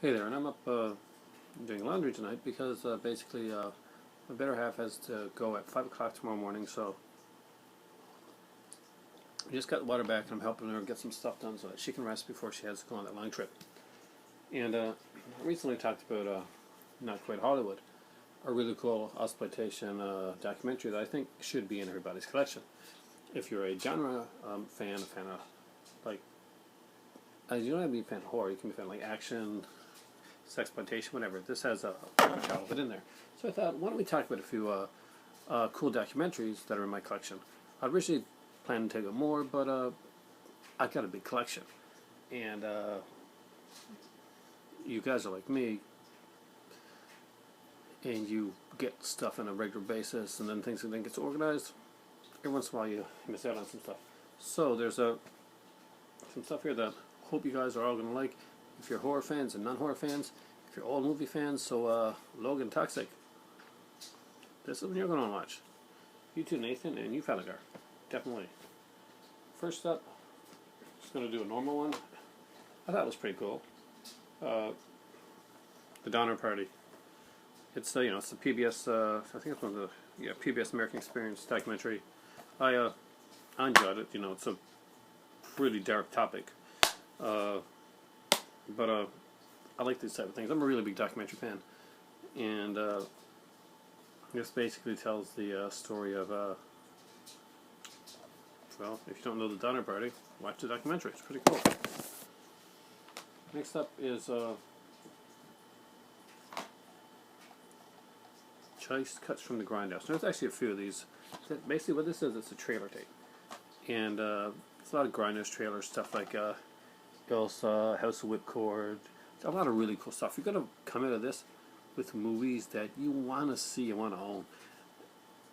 Hey there, and I'm up doing laundry tonight because basically my better half has to go at 5 o'clock tomorrow morning, so I just got the water back and I'm helping her get some stuff done so that she can rest before she has to go on that long trip. And I recently talked about Not Quite Hollywood, a really cool exploitation documentary that I think should be in everybody's collection. If you're a genre fan, a fan of, like, you don't have to be a fan of horror, you can be a fan of like action, sexploitation, whatever. This has a bunch of it in there. So I thought, why don't we talk about a few cool documentaries that are in my collection. I originally planned to take more, but I've got a big collection. And you guys are like me, and you get stuff on a regular basis, and then things then gets organized. Every once in a while you miss out on some stuff. So there's some stuff here that I hope you guys are all going to like. If you're horror fans and non-horror fans, if you're all movie fans, so Logan Toxic. This is what you're going to watch. You too, Nathan, and you, Falagar. Definitely. First up, just going to do a normal one. I thought it was pretty cool. The Donner Party. It's it's the PBS. I think it's one of the PBS American Experience documentary. I enjoyed it. It's a really dark topic, but I like these type of things. I'm a really big documentary fan, and this basically tells the story of well, if you don't know the Donner Party, watch the documentary. It's pretty cool. Next up is Choicest Cuts from the Grindhouse. There's actually a few of these. Basically, what this is, it's a trailer tape, and it's a lot of Grindhouse trailers, stuff like House of Whipcord. A lot of really cool stuff. You're gonna come out of this with movies that you want to see and want to own.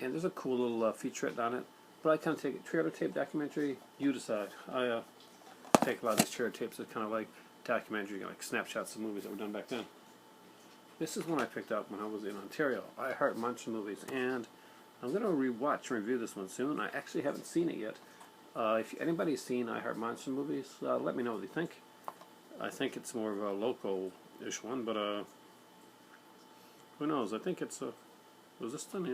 And there's a cool little featurette on it. But I kind of take a trailer tape documentary. You decide. I take a lot of these trailer tapes as kind of like documentary, like snapshots of movies that were done back then. This is one I picked up when I was in Ontario. I heart monster movies, and I'm going to rewatch and review this one soon. I actually haven't seen it yet. If anybody's seen I Heart Monster movies, let me know what you think. I think it's more of a local-ish one, but who knows? I think it's was this done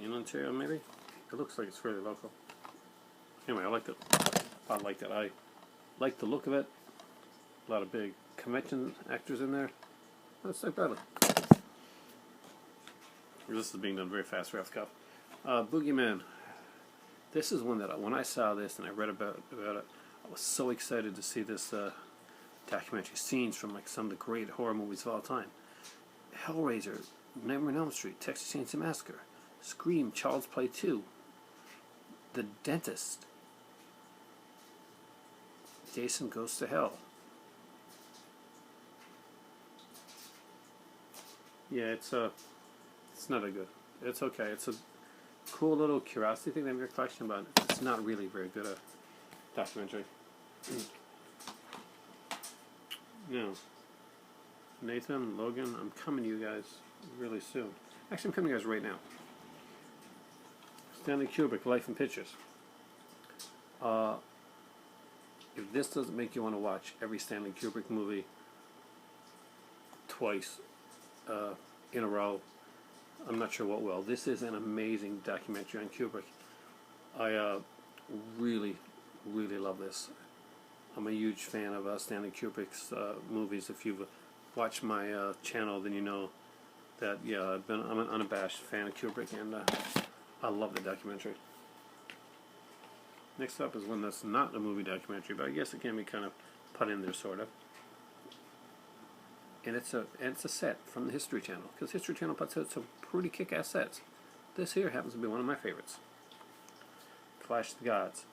in Ontario, maybe? It looks like it's fairly local. Anyway, I liked it. I liked it. I liked the look of it. A lot of big convention actors in there. That's not badly. This is being done very fast, right off the cuff. Boogeyman. This is one that when I saw this and I read about it, I was so excited to see this documentary scenes from like some of the great horror movies of all time. Hellraiser, Nightmare on Elm Street, Texas Chainsaw Massacre, Scream, Child's Play 2, The Dentist, Jason Goes to Hell. Yeah, it's not that good. It's okay. It's a cool little curiosity thing in your collection, but it's not really very good a documentary. Nathan, Logan, I'm coming to you guys really soon. Actually, I'm coming to you guys right now. Stanley Kubrick, Life in Pictures. If this doesn't make you want to watch every Stanley Kubrick movie twice in a row, I'm not sure what will. This is an amazing documentary on Kubrick. I really, really love this. I'm a huge fan of Stanley Kubrick's movies. If you've watched my channel, then you know that I'm an unabashed fan of Kubrick, and I love the documentary. Next up is one that's not a movie documentary, but I guess it can be kind of put in there, sort of. And it's a set from the History Channel, because History Channel puts out some pretty kick-ass sets. This here happens to be one of my favorites. Clash of the Gods.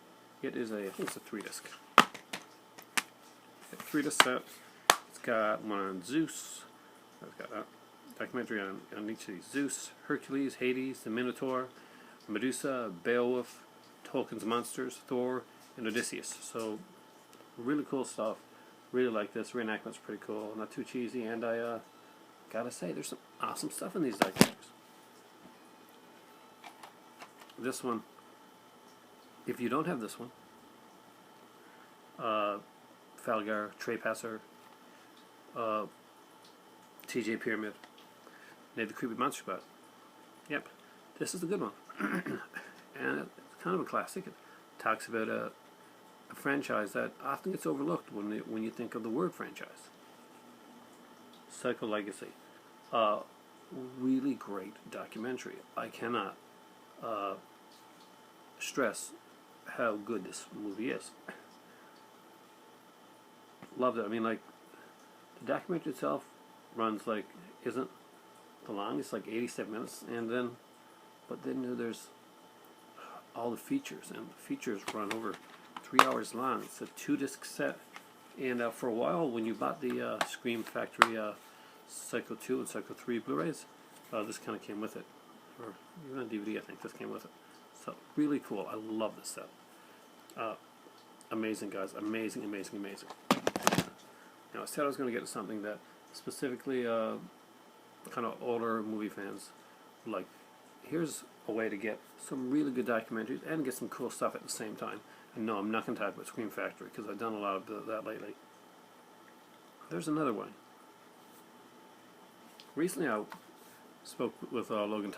It is I think it's a 3-disc. A 3-disc set. It's got one on Zeus. It's got a documentary on each of these: Zeus, Hercules, Hades, the Minotaur, Medusa, Beowulf, Tolkien's monsters, Thor, and Odysseus. So really cool stuff. Really like this. Reenactment's pretty cool. Not too cheesy, and I gotta say, there's some awesome stuff in these documentaries. This one, if you don't have this one, Falgar, Trepasser, uh, TJ Pyramid, made the Creepy Monster Spot. Yep, this is the good one. And it's kind of a classic. It talks about a franchise that often gets overlooked when you think of the word franchise. Psycho Legacy. Really great documentary. I cannot stress how good this movie is. Loved it. I mean, like, the documentary itself runs like, isn't the longest, like 87 minutes, but then there's all the features, and the features run over 3 hours long. It's a 2-disc set, and for a while, when you bought the Scream Factory Psycho 2 and Psycho 3 Blu-rays, this kind of came with it, or even on DVD, I think this came with it. So really cool. I love this set. Amazing, guys. Amazing, amazing, amazing. Now, I said I was going to get to something that specifically kind of older movie fans like. Here's a way to get some really good documentaries and get some cool stuff at the same time. And no, I'm not going to talk about Scream Factory because I've done a lot of that lately. There's another one. Recently, I spoke with Logan on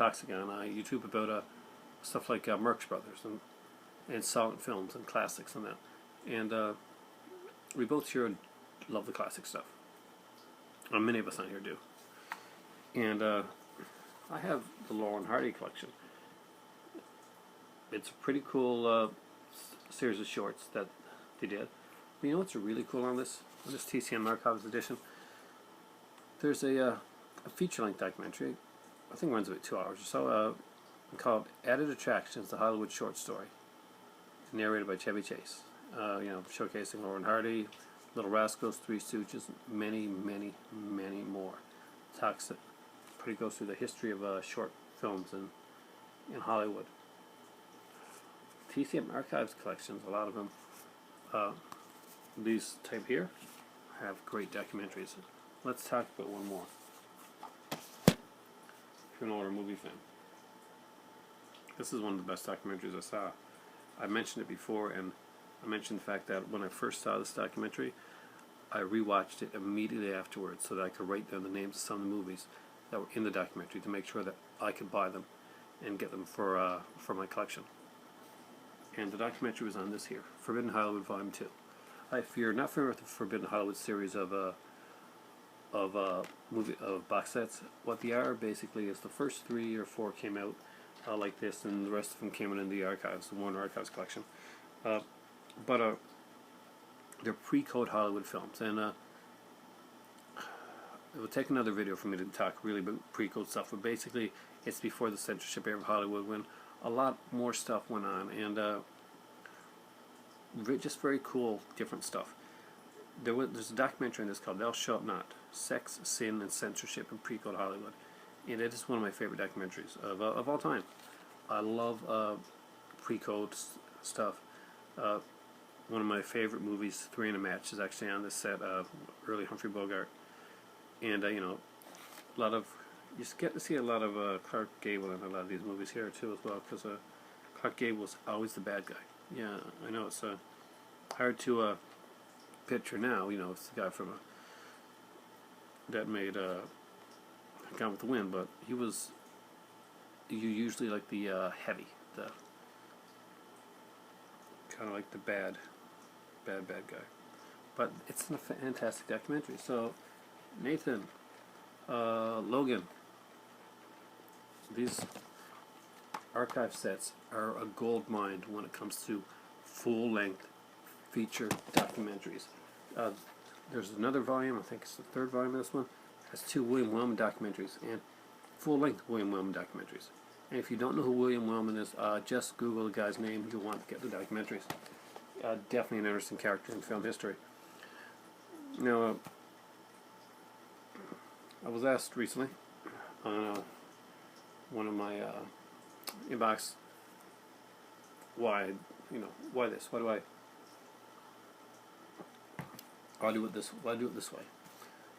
YouTube about stuff like Marx Brothers and silent films and classics and that. And we both here love the classic stuff. Many of us on here do. And I have the Laurel and Hardy collection. It's a pretty cool series of shorts that they did. But you know what's really cool on this TCM Archives edition? There's a feature-length documentary. I think it runs about 2 hours or so. Called "Added Attractions: The Hollywood Short Story," narrated by Chevy Chase. Showcasing Laurel and Hardy, Little Rascals, Three Stooges, many, many, many more. Goes through the history of short films in Hollywood. TCM Archives collections, a lot of them, these type here, have great documentaries. Let's talk about one more. If you're an older movie fan, this is one of the best documentaries I saw. I mentioned it before, and I mentioned the fact that when I first saw this documentary, I rewatched it immediately afterwards so that I could write down the names of some of the movies that were in the documentary to make sure that I could buy them and get them for my collection. And the documentary was on this here, Forbidden Hollywood Volume 2. If you're not familiar with the Forbidden Hollywood series of box sets, what they are basically is the first 3 or 4 came out like this, and the rest of them came in the archives, the Warner Archives collection. But they're pre-code Hollywood films, and it will take another video for me to talk really about pre-code stuff, but basically it's before the censorship era of Hollywood when a lot more stuff went on, and just very cool, different stuff. There's a documentary in this called Thou Shalt Not: Sex, Sin, and Censorship in Pre-Code Hollywood, and it is one of my favorite documentaries of all time. I love pre-code stuff. One of my favorite movies, Three in a Match, is actually on this set of early Humphrey Bogart. And, a lot of, you get to see a lot of Clark Gable in a lot of these movies here too as well, because Clark Gable was always the bad guy. Yeah, I know it's hard to picture now, it's the guy that made Gone with the Wind, but you usually like the heavy, the kind of like the bad guy. But it's a fantastic documentary. So Nathan, Logan, these archive sets are a gold mine when it comes to full-length feature documentaries. There's another volume, I think it's the 3rd volume of this one, has 2 William Wellman documentaries, and full-length William Wellman documentaries. And if you don't know who William Wellman is, just Google the guy's name. You'll want to get the documentaries. Definitely an interesting character in film history. Now, I was asked recently on one of my inbox why this? Why do I do it this way?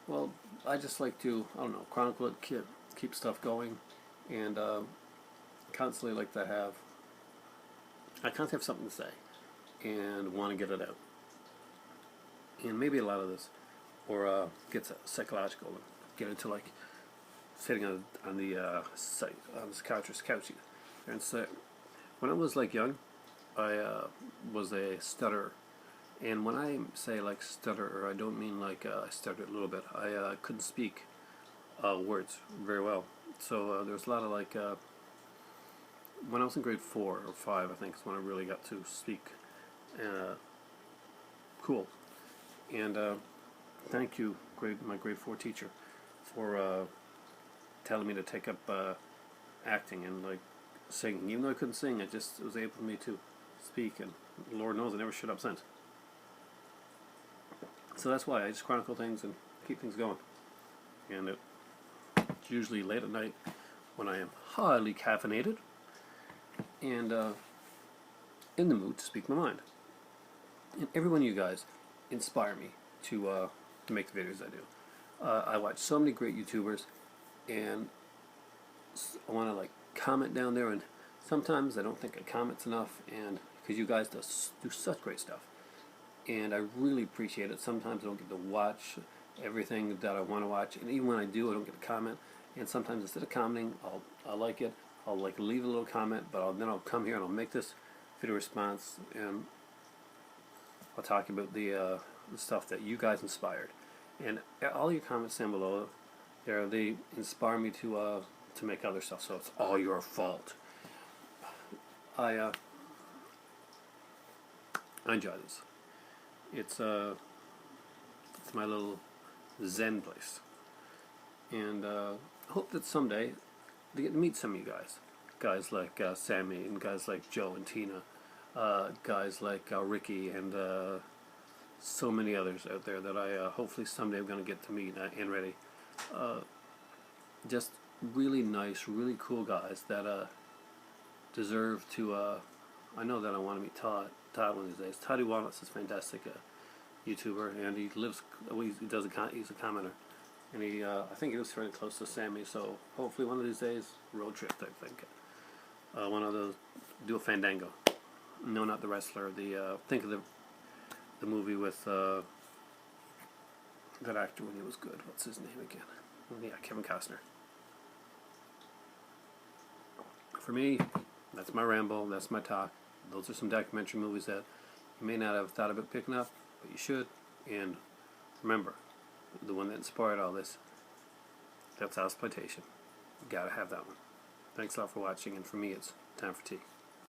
Well, I just like to, chronicle it, keep stuff going, and constantly like to have, I constantly have something to say and want to get it out. And maybe a lot of this or gets psychological and get into like sitting on the site on this couch. And so when I was like young, I was a stutterer. And when I say like stutterer, I don't mean like I stuttered a little bit. I couldn't speak words very well. So there was a lot of like when I was in grade 4 or 5, I think is when I really got to speak cool. And thank you, my grade 4 teacher, for telling me to take up acting and like singing. Even though I couldn't sing, it was able for me to speak, and Lord knows I never shut up since. So that's why I just chronicle things and keep things going. And it's usually late at night when I am highly caffeinated and in the mood to speak my mind. And every one of you guys inspire me to make the videos I do. I watch so many great YouTubers, and I want to like comment down there, and sometimes I don't think I comment's enough, and because you guys do such great stuff, and I really appreciate it. Sometimes I don't get to watch everything that I want to watch, and even when I do, I don't get to comment. And sometimes instead of commenting, I'll like it. I'll like leave a little comment, but then I'll come here and I'll make this video response, and I'll talk about the stuff that you guys inspired. And all your comments down below, they inspire me to make other stuff. So it's all your fault. I enjoy this. It's my little Zen place, and I hope that someday I get to meet some of you guys like Sammy, and guys like Joe and Tina, guys like Ricky, and so many others out there that I hopefully someday I'm going to get to meet and ready. Just really nice, really cool guys that deserve to. I know that I want to meet Todd one of these days. Toddy Walnuts is fantastic. YouTuber, and he lives. He's a commenter, and I think he lives fairly close to Sammy. So hopefully one of these days, road trip type thing. One of those, do a fandango. No, not the wrestler. Think of the movie with that actor when he was good. What's his name again? Yeah, Kevin Costner. For me, that's my ramble. That's my talk. Those are some documentary movies that you may not have thought about picking up, but you should. And remember, the one that inspired all this, that's exploitation. You gotta have that one. Thanks a lot for watching, and for me, it's time for tea.